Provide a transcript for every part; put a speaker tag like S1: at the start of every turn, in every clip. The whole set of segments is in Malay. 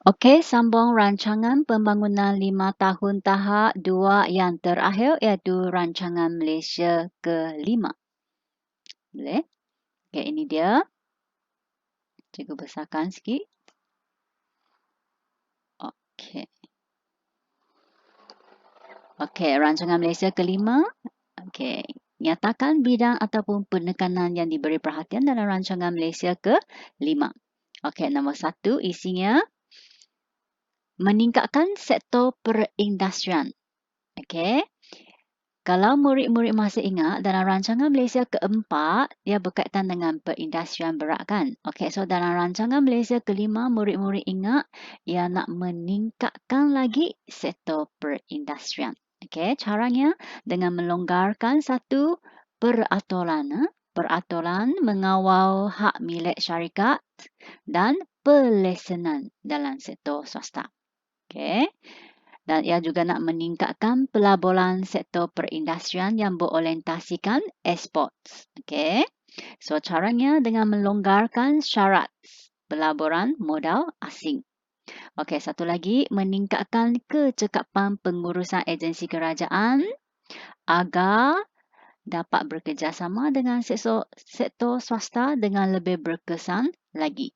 S1: Okey, sambung rancangan pembangunan 5 tahun tahap 2 yang terakhir iaitu rancangan Malaysia ke-5. Boleh? Okey, ini dia. Cikgu besarkan sikit. Okey. Okey, rancangan Malaysia ke-5. Okey. Nyatakan bidang ataupun penekanan yang diberi perhatian dalam rancangan Malaysia ke-5. Okey, nombor 1 isinya meningkatkan sektor perindustrian. Okey. Kalau murid-murid masih ingat, dalam rancangan Malaysia ke-4, dia berkaitan dengan perindustrian berat kan? Okey, so dalam rancangan Malaysia ke-5, murid-murid ingat ia nak meningkatkan lagi sektor perindustrian. Okey, caranya dengan melonggarkan satu peraturan. Peraturan mengawal hak milik syarikat dan pelesenan dalam sektor swasta. Okey. Dan ia juga nak meningkatkan pelaburan sektor perindustrian yang berorientasikan ekspor. Okey. So caranya dengan melonggarkan syarat pelaburan modal asing. Okey, satu lagi meningkatkan kecekapan pengurusan agensi kerajaan agar dapat bekerjasama dengan sektor swasta dengan lebih berkesan lagi.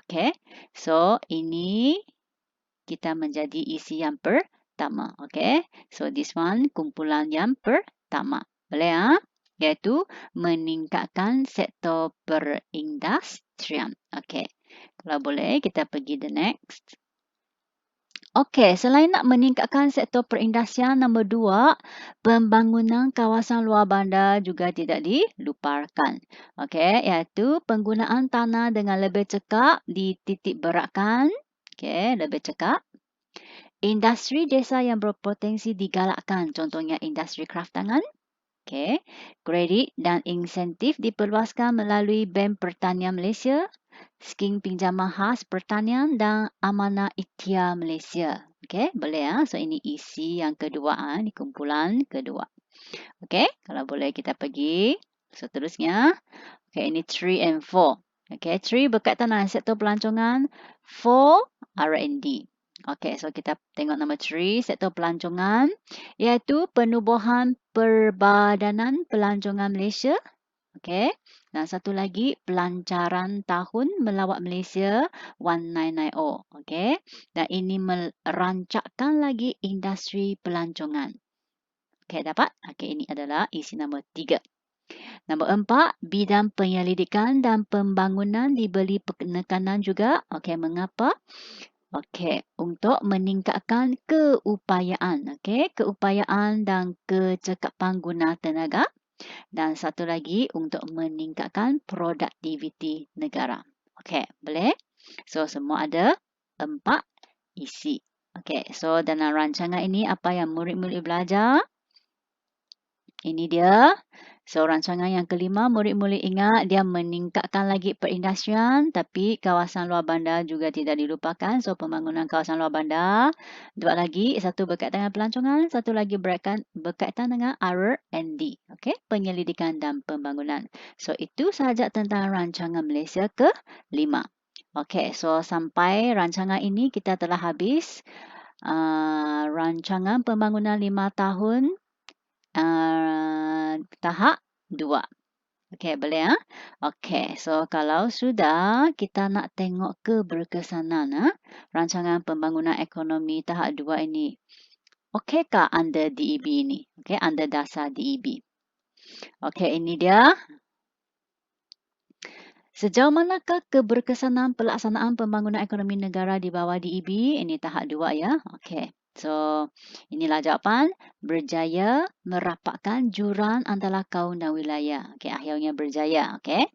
S1: Okey. So ini kita menjadi isi yang pertama. Okay. So this one kumpulan yang pertama. Boleh ya? Iaitu meningkatkan sektor perindustrian. Okay. Kalau boleh kita pergi the next. Okey, selain nak meningkatkan sektor perindustrian, nombor 2, pembangunan kawasan luar bandar juga tidak dilupakan. Okey, iaitu penggunaan tanah dengan lebih cekap dititik beratkan. Okey, lebih cekap. Industri desa yang berpotensi digalakkan, contohnya industri kraftangan. Okey, kredit dan insentif diperluaskan melalui Bank Pertanian Malaysia, skim pinjaman khas pertanian dan amanah ikhtiar Malaysia. Okey, boleh ya. So ini isi yang kedua, ni kumpulan kedua. Okey, kalau boleh kita pergi seterusnya. Okey, ini 3 and 4. Okey, 3 berkaitan dengan sektor pelancongan, 4 R&D. Okey, so kita tengok nombor 3, sektor pelancongan, iaitu penubuhan Perbadanan Pelancongan Malaysia. Okey, dan satu lagi pelancaran tahun melawat Malaysia 1990. Okey, dan ini merancangkan lagi industri pelancongan. Okey, dapat? Okey, ini adalah isi nombor 3. Nombor 4, bidang penyelidikan dan pembangunan diberi penekanan juga. Okey, mengapa? Okey, untuk meningkatkan keupayaan. Okey, keupayaan dan kecekapan guna tenaga. Dan satu lagi untuk meningkatkan produktiviti negara. Okey, boleh? So, semua ada 4 isi. Okey, so dalam rancangan ini apa yang murid-murid belajar? Ini dia. So, rancangan yang kelima, murid-murid ingat dia meningkatkan lagi perindustrian tapi kawasan luar bandar juga tidak dilupakan. So, pembangunan kawasan luar bandar. Dua lagi, satu berkaitan dengan pelancongan, satu lagi berkaitan dengan R&D. Okay? Penyelidikan dan pembangunan. So, itu sahaja tentang rancangan Malaysia ke-5. Okay, so sampai rancangan ini kita telah habis rancangan pembangunan 5 tahun tahap 2. Okey, boleh ya? Okey, so kalau sudah kita nak tengok keberkesanan rancangan pembangunan ekonomi tahap 2 ini. Okeykah under DEB ini? Okey, under dasar DEB. Okey, ini dia. Sejauh manakah keberkesanan pelaksanaan pembangunan ekonomi negara di bawah DEB? Ini tahap 2 ya. Okey. So, inilah jawapan. Berjaya merapatkan jurang antara kaum dan wilayah. Okey, akhirnya berjaya. Okey.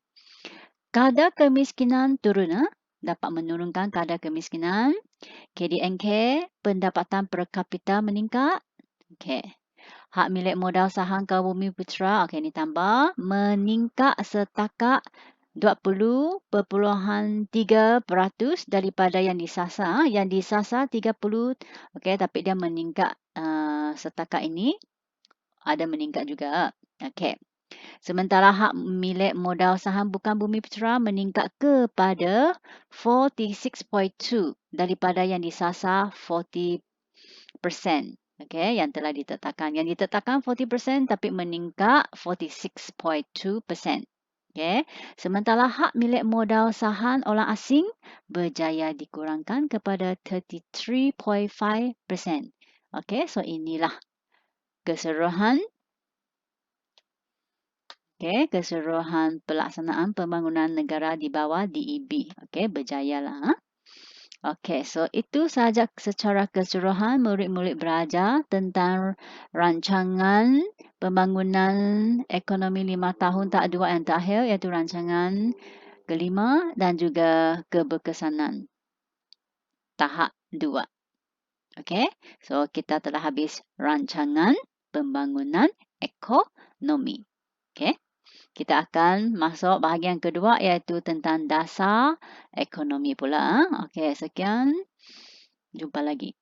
S1: Kadar kemiskinan turun. Dapat menurunkan kadar kemiskinan. KDNK, pendapatan per kapita meningkat. Okey. Hak milik modal saham kaum bumi putera. Okey, ini tambah. Meningkat setakat 20.3% daripada yang disasar. Yang disasar 30. Okey, tapi dia meningkat setakat ini. Ada meningkat juga. Okey. Sementara hak milik modal saham bukan bumi putera meningkat kepada 46.2 daripada yang disasar 40%. Okay, yang telah ditetapkan. Yang ditetapkan 40% tapi meningkat 46.2%. Okay. Sementara hak milik modal saham orang asing berjaya dikurangkan kepada 33.5%. Okay, so inilah keseluruhan keseluruhan pelaksanaan pembangunan negara di bawah DEB. Okay, berjayalah. Okay, so itu sahaja secara keseluruhan murid-murid belajar tentang rancangan pembangunan ekonomi 5 tahun tahap 2 yang terakhir, iaitu rancangan kelima dan juga keberkesanan tahap 2. Okay, so kita telah habis rancangan pembangunan ekonomi. Okay. Kita akan masuk bahagian kedua iaitu tentang dasar ekonomi pula. Okey, sekian. Jumpa lagi.